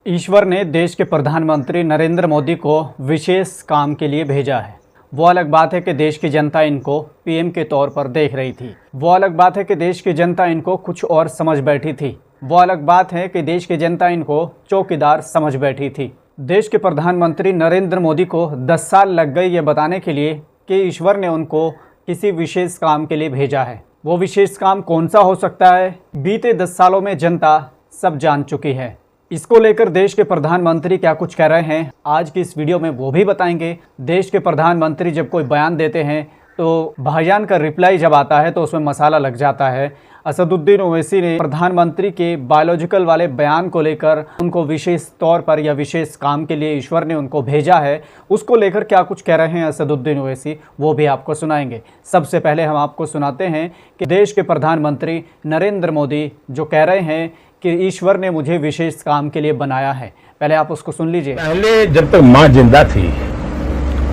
ईश्वर ने देश के प्रधानमंत्री नरेंद्र मोदी को विशेष काम के लिए भेजा है। वो अलग बात है कि देश की जनता इनको पीएम के तौर पर देख रही थी। वो अलग बात है कि देश की जनता इनको कुछ और समझ बैठी थी। वो अलग बात है कि देश की जनता इनको चौकीदार समझ बैठी थी। देश के प्रधानमंत्री नरेंद्र मोदी को 10 साल लग गए ये बताने के लिए कि ईश्वर ने उनको किसी विशेष काम के लिए भेजा है। वो विशेष काम कौन सा हो सकता है, बीते 10 सालों में जनता सब जान चुकी है। इसको लेकर देश के प्रधानमंत्री क्या कुछ कह रहे हैं, आज की इस वीडियो में वो भी बताएंगे। देश के प्रधानमंत्री जब कोई बयान देते हैं तो भाईजान का रिप्लाई जब आता है तो उसमें मसाला लग जाता है। असदुद्दीन ओवैसी ने प्रधानमंत्री के बायोलॉजिकल वाले बयान को लेकर उनको विशेष तौर पर या विशेष काम के लिए ईश्वर ने उनको भेजा है, उसको लेकर क्या कुछ कह रहे हैं असदुद्दीन ओवैसी, वो भी आपको सुनाएंगे। सबसे पहले हम आपको सुनाते हैं कि देश के प्रधानमंत्री नरेंद्र मोदी जो कह रहे हैं कि ईश्वर ने मुझे विशेष काम के लिए बनाया है। पहले आप उसको सुन लीजिए। पहले जब तक माँ जिंदा थी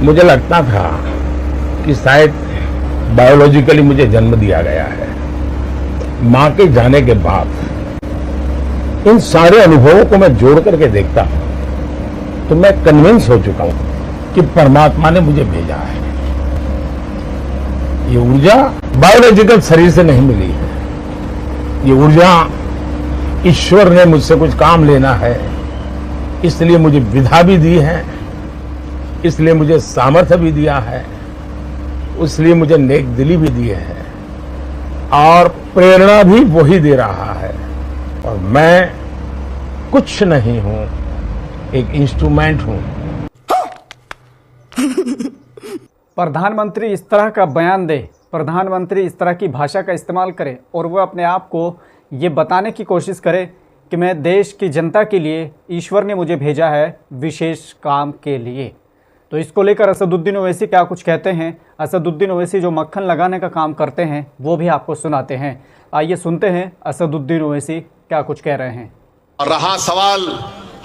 मुझे लगता था कि शायद बायोलॉजिकली मुझे जन्म दिया गया है। माँ के जाने के बाद इन सारे अनुभवों को मैं जोड़ करके देखता हूं तो मैं कन्विंस हो चुका हूं कि परमात्मा ने मुझे भेजा है। ये ऊर्जा बायोलॉजिकल शरीर से नहीं मिली है। ये ऊर्जा ईश्वर ने मुझसे कुछ काम लेना है, इसलिए मुझे विधा भी दी है, इसलिए मुझे सामर्थ्य भी दिया है, इसलिए मुझे नेक दिली भी दी है और प्रेरणा भी वही दे रहा है। और मैं कुछ नहीं हूं, एक इंस्ट्रूमेंट हूं। प्रधानमंत्री इस तरह का बयान दे, प्रधानमंत्री इस तरह की भाषा का इस्तेमाल करे और वह अपने आप को ये बताने की कोशिश करे कि मैं देश की जनता के लिए, ईश्वर ने मुझे भेजा है विशेष काम के लिए। तो इसको लेकर असदुद्दीन ओवैसी क्या कुछ कहते हैं। असदुद्दीन ओवैसी जो मक्खन लगाने का काम करते हैं वो भी आपको सुनाते हैं। आइए सुनते हैं असदुद्दीन ओवैसी क्या कुछ कह रहे हैं। रहा सवाल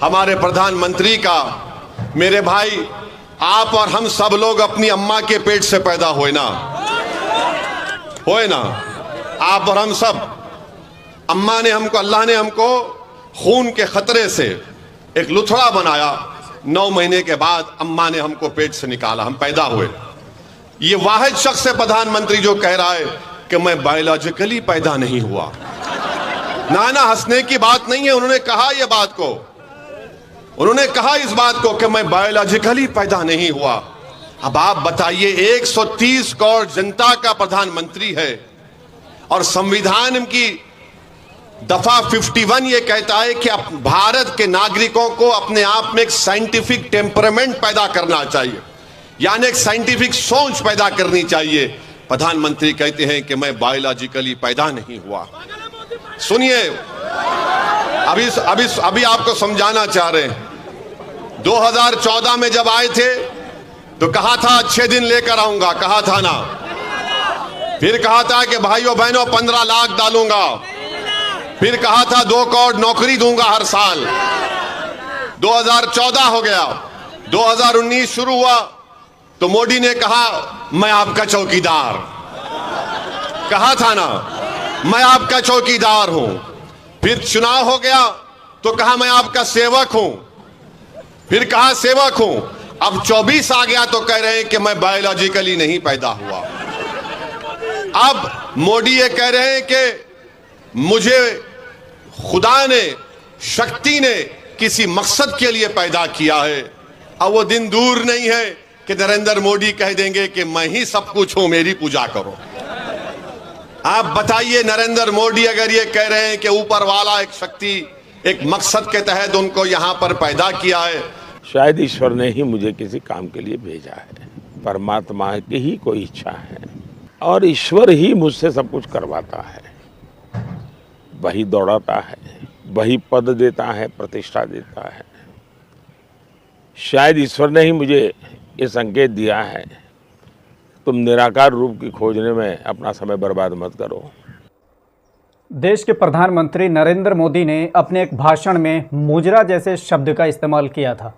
हमारे प्रधानमंत्री का, मेरे भाई आप और हम सब लोग अपनी अम्मा के पेट से पैदा हुए ना, आप और हम सब। अम्मा ने हमको, अल्लाह ने हमको खून के खतरे से एक लुथड़ा बनाया। 9 महीने के बाद अम्मा ने हमको पेट से निकाला, हम पैदा हुए। ये वाहिद शख्स है प्रधानमंत्री जो कह रहा है कि मैं बायोलॉजिकली पैदा नहीं हुआ। ना हंसने की बात नहीं है, उन्होंने कहा यह बात को, उन्होंने कहा इस बात को कि मैं बायोलॉजिकली पैदा नहीं हुआ। अब आप बताइए, 130 करोड़ जनता का प्रधानमंत्री है और संविधान की दफा 51 ये कहता है कि भारत के नागरिकों को अपने आप में एक साइंटिफिक टेम्परामेंट पैदा करना चाहिए, यानी एक साइंटिफिक सोच पैदा करनी चाहिए। प्रधानमंत्री कहते हैं कि मैं बायोलॉजिकली पैदा नहीं हुआ। सुनिए, अभी आपको समझाना चाह रहे हैं। 2014 में जब आए थे तो कहा था अच्छे दिन लेकर आऊंगा, कहा था ना। फिर कहा था कि भाइयों बहनों 15 लाख डालूंगा। फिर कहा था 2 करोड़ नौकरी दूंगा हर साल। 2014 हो गया, 2019 शुरू हुआ तो मोदी ने कहा मैं आपका चौकीदार, कहा था ना, मैं आपका चौकीदार हूं। फिर चुनाव हो गया तो कहा मैं आपका सेवक हूं, फिर कहा सेवक हूं। अब 24 आ गया तो कह रहे हैं कि मैं बायोलॉजिकली नहीं पैदा हुआ। अब मोदी ये कह रहे हैं कि मुझे खुदा ने, शक्ति ने किसी मकसद के लिए पैदा किया है। अब वो दिन दूर नहीं है कि नरेंद्र मोदी कह देंगे कि मैं ही सब कुछ हूं, मेरी पूजा करो। आप बताइए, नरेंद्र मोदी अगर ये कह रहे हैं कि ऊपर वाला एक शक्ति, एक मकसद के तहत उनको यहां पर पैदा किया है, शायद ईश्वर ने ही मुझे किसी काम के लिए भेजा है। परमात्मा की ही कोई इच्छा है और ईश्वर ही मुझसे सब कुछ करवाता है। वही दौड़ाता है, वही पद देता है, प्रतिष्ठा देता है। शायद ईश्वर ने ही मुझे ये संकेत दिया है, तुम निराकार रूप की खोजने में अपना समय बर्बाद मत करो। देश के प्रधानमंत्री नरेंद्र मोदी ने अपने एक भाषण में मुजरा जैसे शब्द का इस्तेमाल किया था।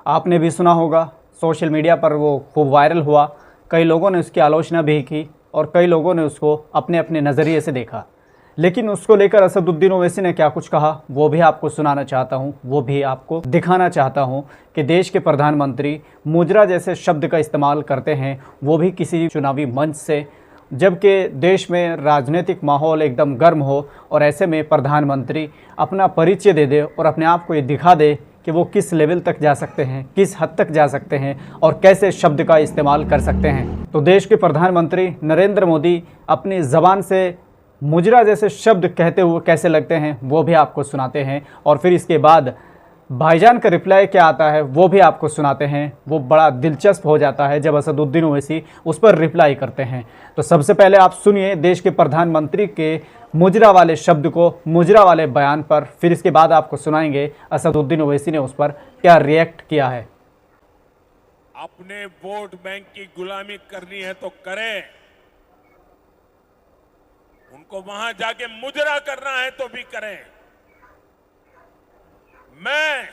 आपने भी सुना होगा, सोशल मीडिया पर वो खूब वायरल हुआ। कई लोगों ने उसकी आलोचना भी की और कई लोगों ने उसको अपने अपने नज़रिए से देखा। लेकिन उसको लेकर असदुद्दीन ओवैसी ने क्या कुछ कहा वो भी आपको सुनाना चाहता हूँ, वो भी आपको दिखाना चाहता हूँ कि देश के प्रधानमंत्री मुजरा जैसे शब्द का इस्तेमाल करते हैं, वो भी किसी चुनावी मंच से, जबकि देश में राजनीतिक माहौल एकदम गर्म हो और ऐसे में प्रधानमंत्री अपना परिचय दे दे और अपने आप को ये दिखा दे कि वो किस लेवल तक जा सकते हैं, किस हद तक जा सकते हैं और कैसे शब्द का इस्तेमाल कर सकते हैं। तो देश के प्रधानमंत्री नरेंद्र मोदी अपनी ज़बान से मुजरा जैसे शब्द कहते हुए कैसे लगते हैं वो भी आपको सुनाते हैं, और फिर इसके बाद भाईजान का रिप्लाई क्या आता है वो भी आपको सुनाते हैं। वो बड़ा दिलचस्प हो जाता है जब असदुद्दीन ओवैसी उस पर रिप्लाई करते हैं। तो सबसे पहले आप सुनिए देश के प्रधानमंत्री के मुजरा वाले शब्द को, मुजरा वाले बयान पर, फिर इसके बाद आपको सुनाएंगे असदुद्दीन ओवैसी ने उस पर क्या रिएक्ट किया है। अपने वोट बैंक की गुलामी करनी है तो करें, उनको वहां जाके मुजरा करना है तो भी करें। मैं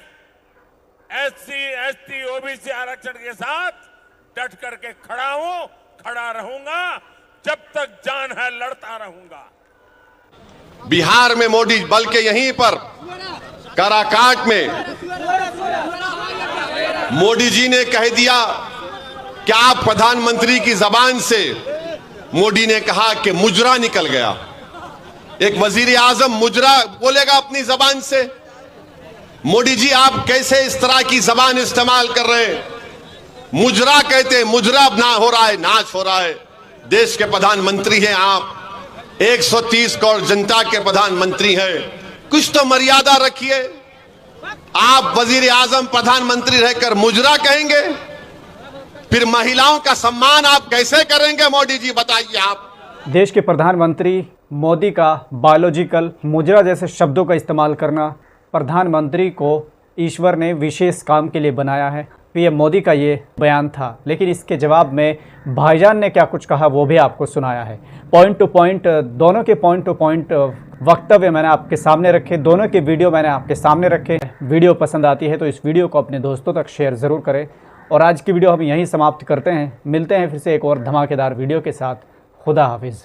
एससी, एसटी, ओबीसी आरक्षण के साथ डट करके खड़ा हूं, खड़ा रहूंगा, जब तक जान है लड़ता रहूंगा। बिहार में मोदी, बल्कि यहीं पर काराकाट में मोदी जी ने कह दिया कि आप प्रधानमंत्री की जबान से, मोदी ने कहा कि मुजरा निकल गया। एक वजीर आजम मुजरा बोलेगा अपनी जबान से? मोदी जी आप कैसे इस तरह की जबान इस्तेमाल कर रहे हैं? मुजरा कहते हैं, मुजरा ना हो रहा है, नाच हो रहा है। देश के प्रधानमंत्री हैं आप, 130 करोड़ जनता के प्रधानमंत्री हैं, कुछ तो मर्यादा रखिए। आप वजीर आजम प्रधानमंत्री रहकर मुजरा कहेंगे? फिर महिलाओं का सम्मान आप कैसे करेंगे मोदी जी, बताइए आप। देश के प्रधानमंत्री मोदी का बायोलॉजिकल मुजरा जैसे शब्दों का इस्तेमाल करना, प्रधानमंत्री को ईश्वर ने विशेष काम के लिए बनाया है, पीएम मोदी का ये बयान था। लेकिन इसके जवाब में भाईजान ने क्या कुछ कहा वो भी आपको सुनाया है। पॉइंट टू पॉइंट, दोनों के पॉइंट टू पॉइंट वक्तव्य मैंने आपके सामने रखे, दोनों के वीडियो मैंने आपके सामने रखे। वीडियो पसंद आती है तो इस वीडियो को अपने दोस्तों तक शेयर ज़रूर करें। और आज की वीडियो हम यहीं समाप्त करते हैं, मिलते हैं फिर से एक और धमाकेदार वीडियो के साथ। खुदा हाफिज़।